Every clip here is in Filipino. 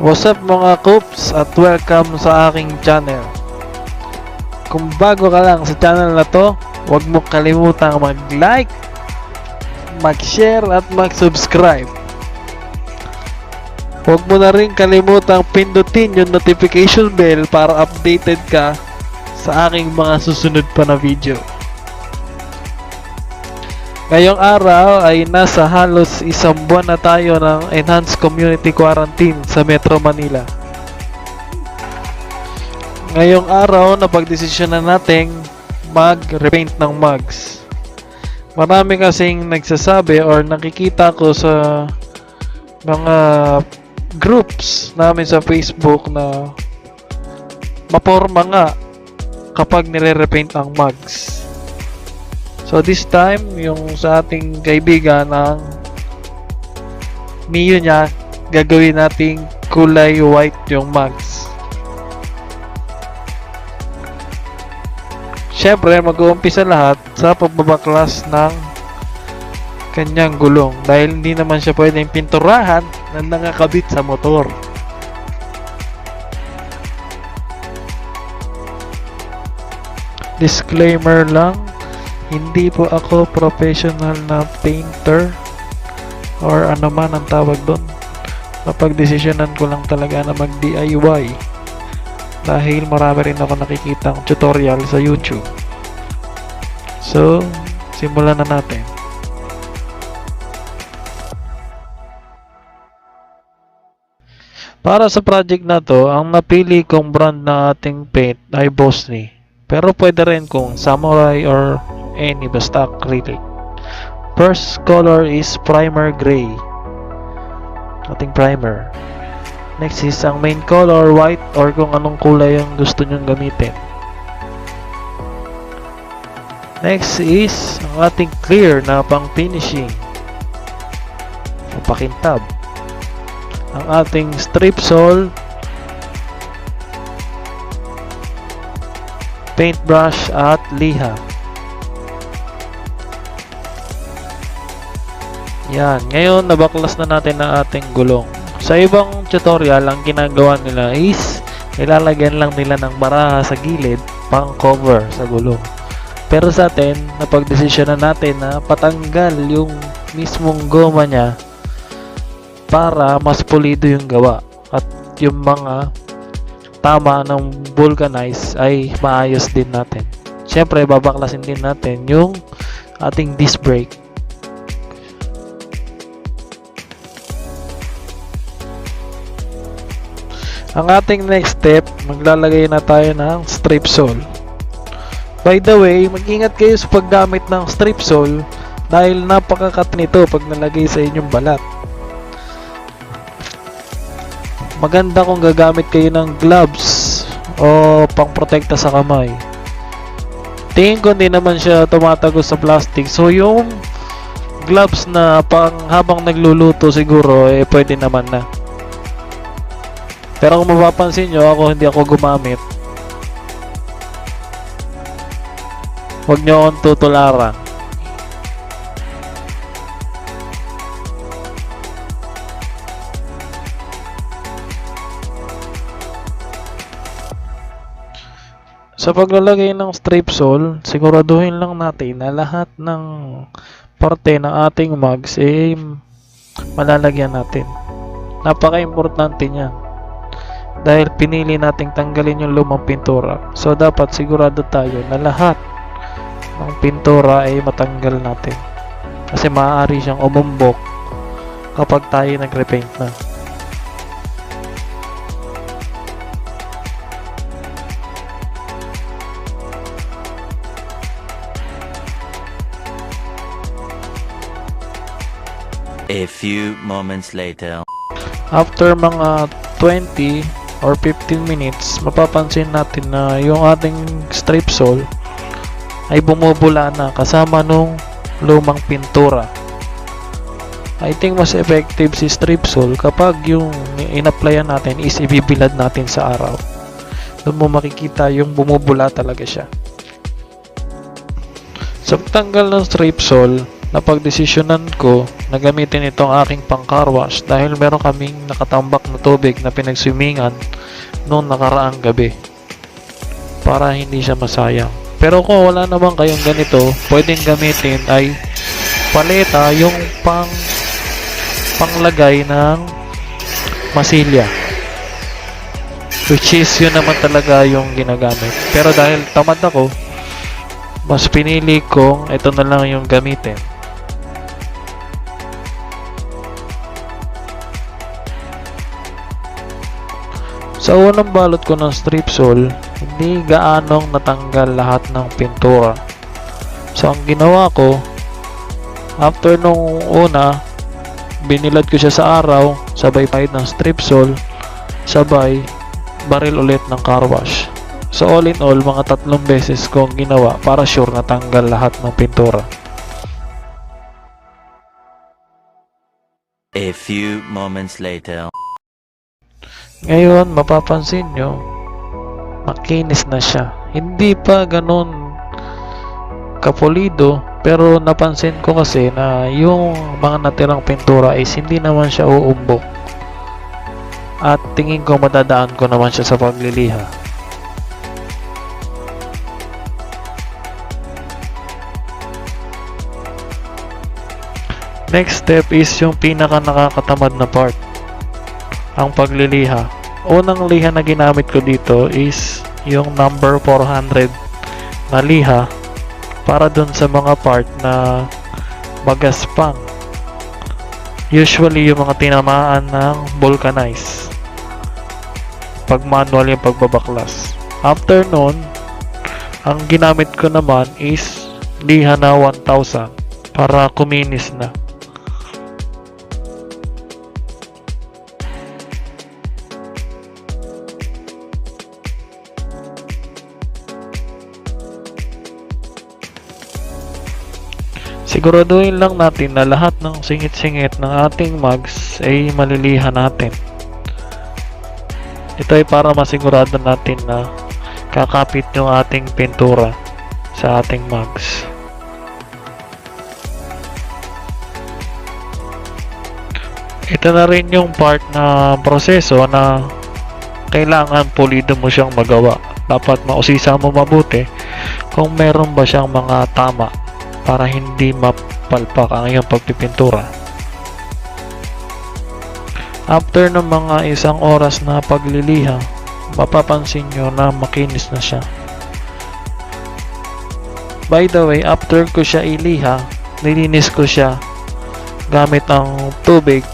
What's up mga Coops at welcome sa aking channel. Kung bago ka lang sa channel na to, huwag mo kalimutang mag-like, mag-share at mag-subscribe. Huwag mo na rin kalimutang pindutin yung notification bell para updated ka sa aking mga susunod pa na video. Ngayong araw ay nasa halos isang buwan na tayo ng Enhanced Community Quarantine sa Metro Manila. Ngayong araw napagdesisyonan nating mag-repaint ng mugs. Marami kasing nagsasabi or nakikita ko sa mga groups namin sa Facebook na maporma nga kapag nire-repaint ang mugs. So this time, yung sa ating kaibigan ng Mio niya, gagawin nating kulay white yung mugs. Syempre, mag-uumpisa lahat sa pagbabaklas ng kanyang gulong dahil hindi naman siya pwedeng pinturahan na nakakabit sa motor. Disclaimer lang, hindi po ako professional na painter or ano man ang tawag doon. Napagdesisyonan ko lang talaga na mag-DIY dahil marami rin ako nakikitang tutorial sa YouTube. So, simulan na natin. Para sa project na to, ang napili kong brand na ating paint ay Bosley. Pero pwede rin kung Samurai or any basta acrylic. First color is primer gray, ating primer. Next is ang main color white or kung anong kulay yung gusto nyong gamitin. Next is ang ating clear na pang finishing o pakintab. Ang ating strip sole, paintbrush at liha. Yan, ngayon nabaklas na natin ang ating gulong. Sa ibang tutorial, ang ginagawa nila is ilalagyan lang nila ng baraha sa gilid pang cover sa gulong. Pero sa atin, napagdesisyonan natin na patanggal yung mismong goma niya para mas pulido yung gawa at yung mga tama ng vulcanize ay maayos din natin. Siyempre, babaklasin din natin yung ating disc brake. Ang ating next step, maglalagay na tayo ng strip sole. By the way, mag-ingat kayo sa paggamit ng strip sole dahil napakakat nito pag nalagay sa inyong balat. Maganda kung gagamit kayo ng gloves o pang-protekta sa kamay. Tingin ko hindi naman siya tumatagos sa plastic. So yung gloves na pang habang nagluluto siguro pwede naman na. Pero kung mapapansin nyo, hindi ako gumamit. Huwag nyo akong tutularan. Sa paglalagay ng strip sole, siguraduhin lang natin na lahat ng parte ng ating mugs malalagyan natin. Napaka-importante niya. Dahil pinili nating tanggalin yung lumang pintura. So dapat sigurado tayo na lahat ng pintura ay matanggal natin. Kasi maaari siyang umumbok kapag tayo nagrepaint na. A few moments later. After mga 20 or 15 minutes, mapapansin natin na yung ating strip sole ay bumubula na kasama nung lumang pintura. I think mas effective si strip sole kapag yung in-applyan natin is ibibilad natin sa araw. Doon mo makikita yung bumubula talaga siya. Sa pagtanggal ng strip sole, napagdesisyonan ko na gamitin itong aking pang car wash dahil meron kaming nakatambak na tubig na pinagswimingan noong nakaraang gabi para hindi siya masayang. Pero kung wala naman kayong ganito, pwedeng gamitin ay paleta, yung panglagay ng masilya, which is yun naman talaga yung ginagamit. Pero dahil tamad ako, mas pinili kong ito na lang yung gamitin. Sa unang balot ko ng Strip-Sol, hindi gaanong natanggal lahat ng pintura. So ang ginawa ko, after nung una, binilad ko siya sa araw, sabay pahid ng Strip-Sol, sabay baril ulit ng car wash. So all in all, mga 3 beses kong ginawa para sure natanggal lahat ng pintura. A few moments later. Ngayon, mapapansin nyo, makinis na siya. Hindi pa ganun kapulido, pero napansin ko kasi na yung mga natirang pintura is hindi naman siya uumbok. At tingin ko madadaan ko naman siya sa pagliliha. Next step is yung pinaka nakakatamad na part, ang pagliliha. Unang liha na ginamit ko dito is yung number 400 na liha para dun sa mga part na magaspang. Usually yung mga tinamaan ng vulcanize pag manual yung pagbabaklas. After nun, ang ginamit ko naman is liha na 1000 para kuminis na. Siguraduhin lang natin na lahat ng singit-singit ng ating mugs ay maliliha natin. Ito ay para masigurado natin na kakapit yung ating pintura sa ating mugs. Ito na rin yung part na proseso na kailangan pulido mo siyang magawa. Dapat mausisa mo mabuti kung meron ba siyang mga tama para hindi mapalpak ang iyong pagpipintura. After ng mga 1 oras na pagliliha, mapapansin nyo na makinis na siya. By the way, after ko siya iliha, nilinis ko siya gamit ang tubig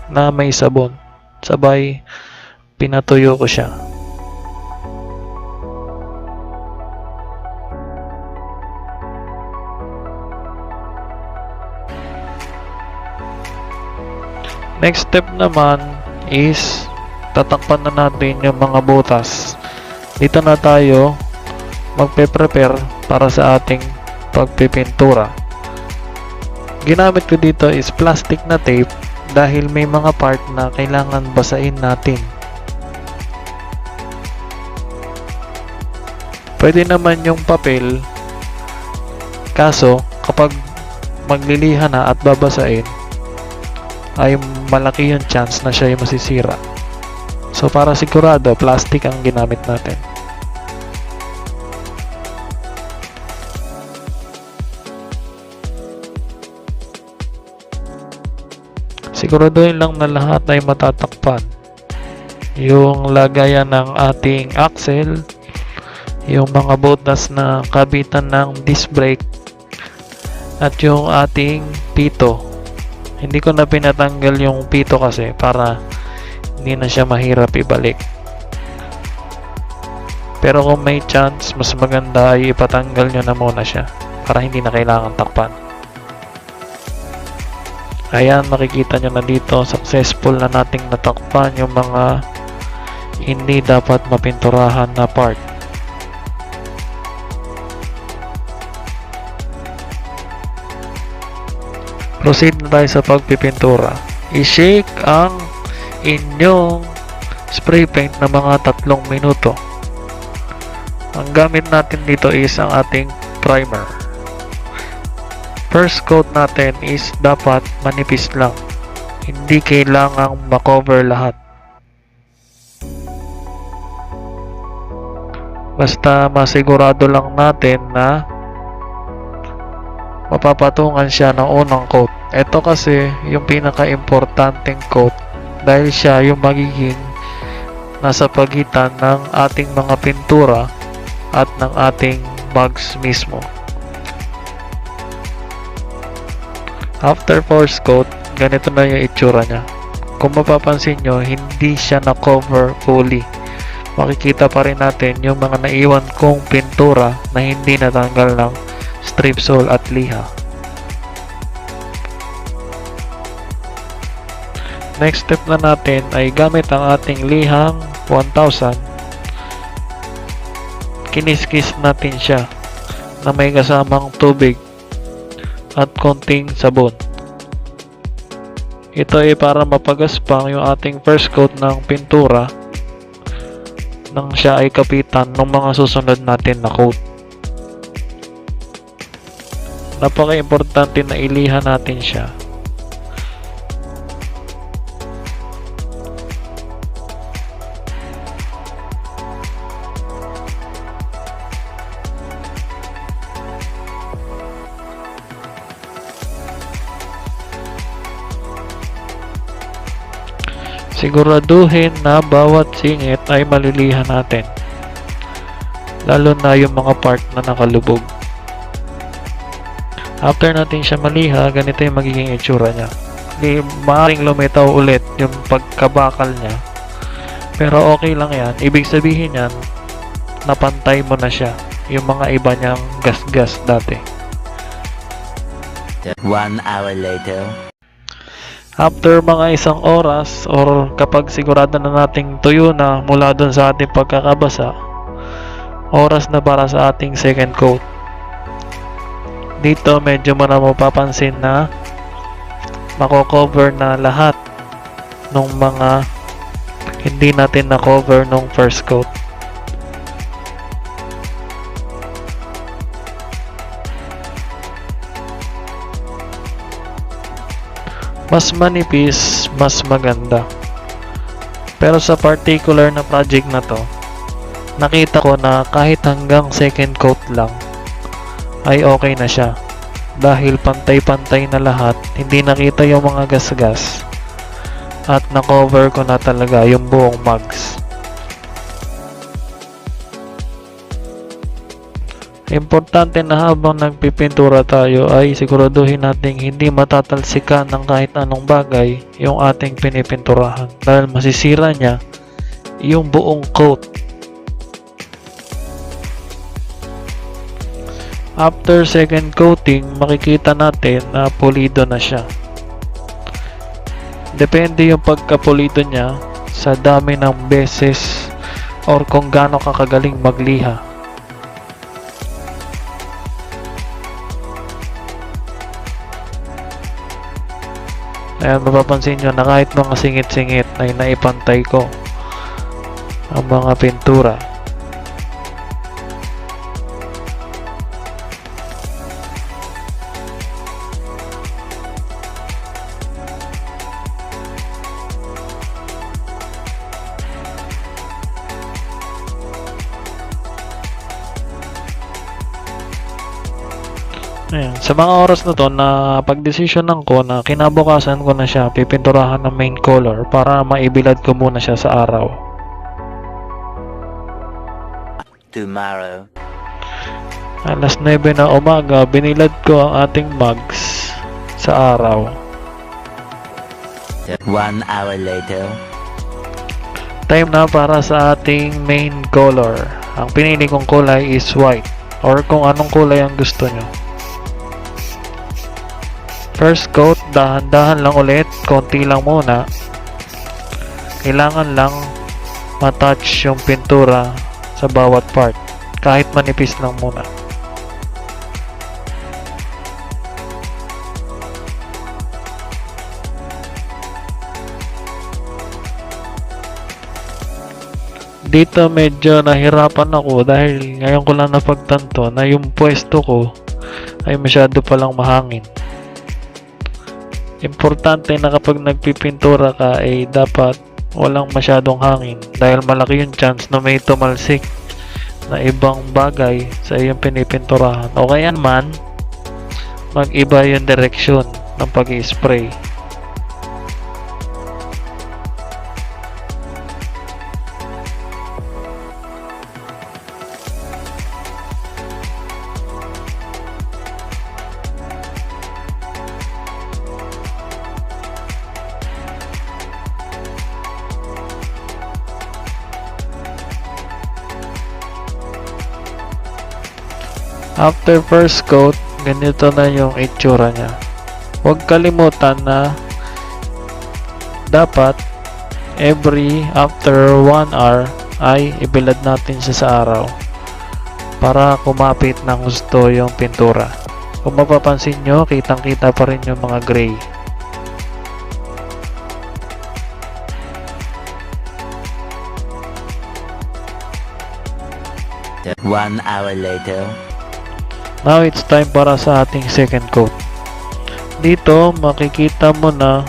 na may sabon. Sabay, pinatuyo ko siya. Next step naman is tatakpan na natin yung mga butas. Dito na tayo magpe-prepare para sa ating pagpipintura. Ginamit ko dito is plastic na tape dahil may mga part na kailangan basain natin. Pwede naman yung papel, kaso kapag magliliha na at babasain ay malaki yung chance na siya ay masisira. So para sigurado, plastic ang ginamit natin. Siguraduhin lang na lahat ay matatakpan. Yung lagayan ng ating axle, yung mga butas na kabitan ng disc brake, at yung ating pito. Hindi ko na pinatanggal yung pito kasi para hindi na siya mahirap ibalik. Pero kung may chance, mas maganda ay ipatanggal nyo na muna siya para hindi na kailangan takpan. Ayan, makikita nyo na dito, successful na nating natakpan yung mga hindi dapat mapinturahan na part. Proceed na tayo sa pagpipintura. I-shake ang inyong spray paint na mga 3 minuto. Ang gamit natin dito is ang ating primer. First coat natin is dapat manipis lang. Hindi kailangang makover lahat. Basta masigurado lang natin na mapapatungan siya ng unang coat. Ito kasi yung pinaka-importanting coat dahil siya yung magiging nasa pagitan ng ating mga pintura at ng ating mugs mismo. After first coat, ganito na yung itsura niya. Kung mapapansin nyo, hindi siya na-cover fully. Makikita pa rin natin yung mga naiwan kong pintura na hindi natanggal ng strip sole at liha. Next step na natin ay gamit ang ating lihang 1000. Kiniskis natin siya na may kasamang tubig at konting sabon. Ito ay para mapagaspang yung ating first coat ng pintura nang siya ay kapitan ng mga susunod natin na coat. Napaka-importante na iliha natin siya. Siguraduhin na bawat singit ay malilihan natin, lalo na yung mga part na nakalubog. After natin siya maliha, ganito yung magiging itsura niya. Maaaring lumitaw ulit yung pagkabakal niya, pero okay lang yan. Ibig sabihin yan, napantay mo na siya yung mga iba niyang gas-gas dati. 1 hour later. After mga isang oras or kapag sigurado na nating tuyo na mula dun sa ating pagkakabasa, oras na para sa ating second coat. Dito medyo mo na mapapansin na mako-cover na lahat ng mga hindi natin na-cover nung first coat. Mas manipis, mas maganda. Pero sa particular na project na to, nakita ko na kahit hanggang second coat lang ay okay na siya. Dahil pantay-pantay na lahat, hindi nakita yung mga gas-gas at na-cover ko na talaga yung buong mugs. Importante na habang nagpipintura tayo ay siguraduhin nating hindi matatalsikan ng kahit anong bagay yung ating pinipinturahan dahil masisira niya yung buong coat. After second coating, makikita natin na pulido na siya. Depende yung pagkapulido niya sa dami ng beses or kung gaano kakagaling magliha. Ayan, mapapansin nyo na kahit mga singit-singit ay naipantay ko ang mga pintura. Ayan. Sa mga oras na to na pagdesisyonan ko na kinabukasan ko na siya pipinturahan ng main color para maibilad ko muna siya sa araw. Tomorrow. Alas 9 na umaga, binilad ko ang ating mugs sa araw. 1 hour later. Time na para sa ating main color. Ang pinili kong kulay is white or kung anong kulay ang gusto nyo. First coat, dahan-dahan lang ulit, konti lang muna. Kailangan lang matouch yung pintura sa bawat part, kahit manipis lang muna. Dito medyo nahirapan ako dahil ngayon ko lang napagtanto na yung pwesto ko ay masyado palang mahangin. Importante na kapag nagpipintura ka ay dapat walang masyadong hangin dahil malaki yung chance na may tumalsik na ibang bagay sa iyong pinipinturahan o kaya naman mag-iba yung direksyon ng pag-i-spray. After first coat, ganito na yung itsura niya. Huwag kalimutan na dapat every after 1 hour ay ibilad natin siya sa araw para kumapit ng gusto yung pintura. Kung mapapansin nyo, kitang kita pa rin yung mga gray. One hour later. Now it's time para sa ating second coat. Dito makikita mo na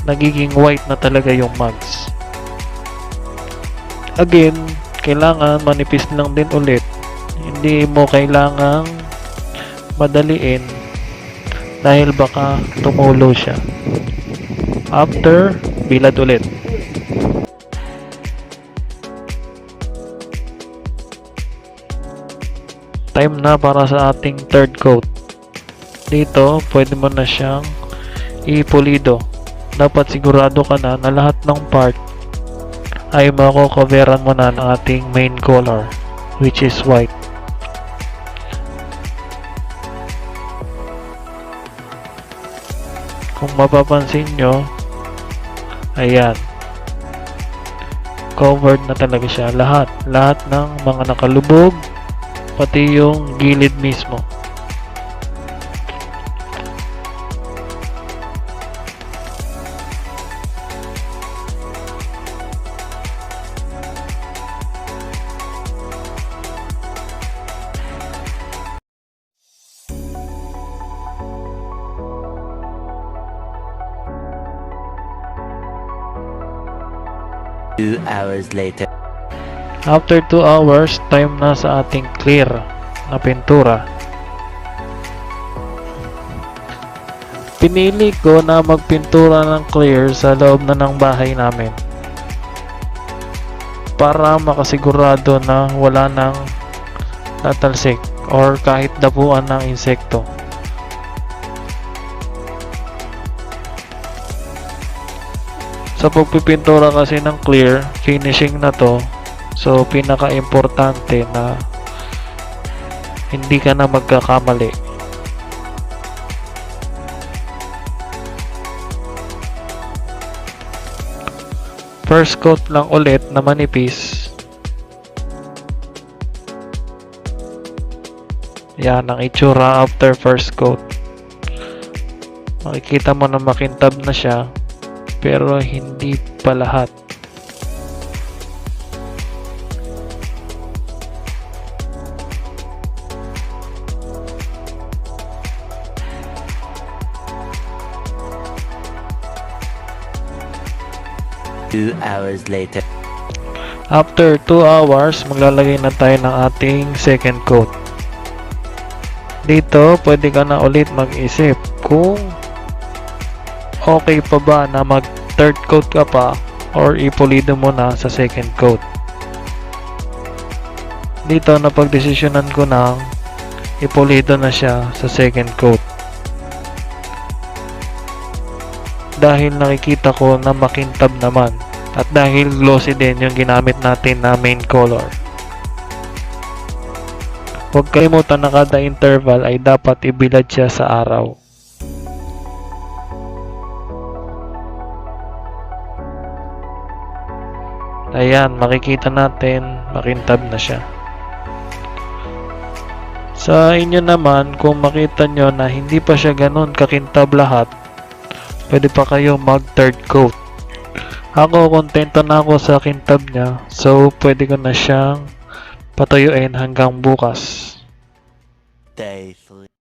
nagiging white na talaga yung mugs. Again, kailangan manipis lang din ulit. Hindi mo kailangang madaliin dahil baka tumulo siya. After, bilad ulit. Time na para sa ating third coat. Dito, pwede mo na siyang ipulido. Dapat sigurado ka na lahat ng part ay mako-coveran mo na ng ating main color, which is white. Kung mapapansin nyo, ayan, covered na talaga siya. Lahat ng mga nakalubog, pati yung gilid mismo. Two hours later. After 2 hours, time na sa ating clear na pintura. Pinili ko na magpintura ng clear sa loob na ng bahay namin para makasigurado na wala nang tatalsik or kahit dapuan ng insekto. Sa pagpipintura kasi ng clear, finishing na to. So, pinaka-importante na hindi ka na magkakamali. First coat lang ulit na manipis. Yan ang itsura after first coat. Makikita mo na makintab na siya, pero hindi pa lahat. Two hours later. After 2 hours, maglalagay na tayo ng ating second coat. Dito, pwede ka na ulit mag-isip kung okay pa ba na mag third coat ka pa or ipulido mo na sa second coat. Dito, napagdesisyonan ko na ipulido na siya sa second coat. Dahil nakikita ko na makintab naman at dahil glossy din yung ginamit natin na main color. Huwag kalimutan na kada interval ay dapat ibilad siya sa araw. Ayan, makikita natin makintab na siya. Sa inyo naman, kung makita nyo na hindi pa siya ganun kakintab lahat, pwede pa kayo mag third coat. Ako, kontento na ako sa kintab niya, so pwede ko na siyang patuyuin hanggang bukas. Day 3.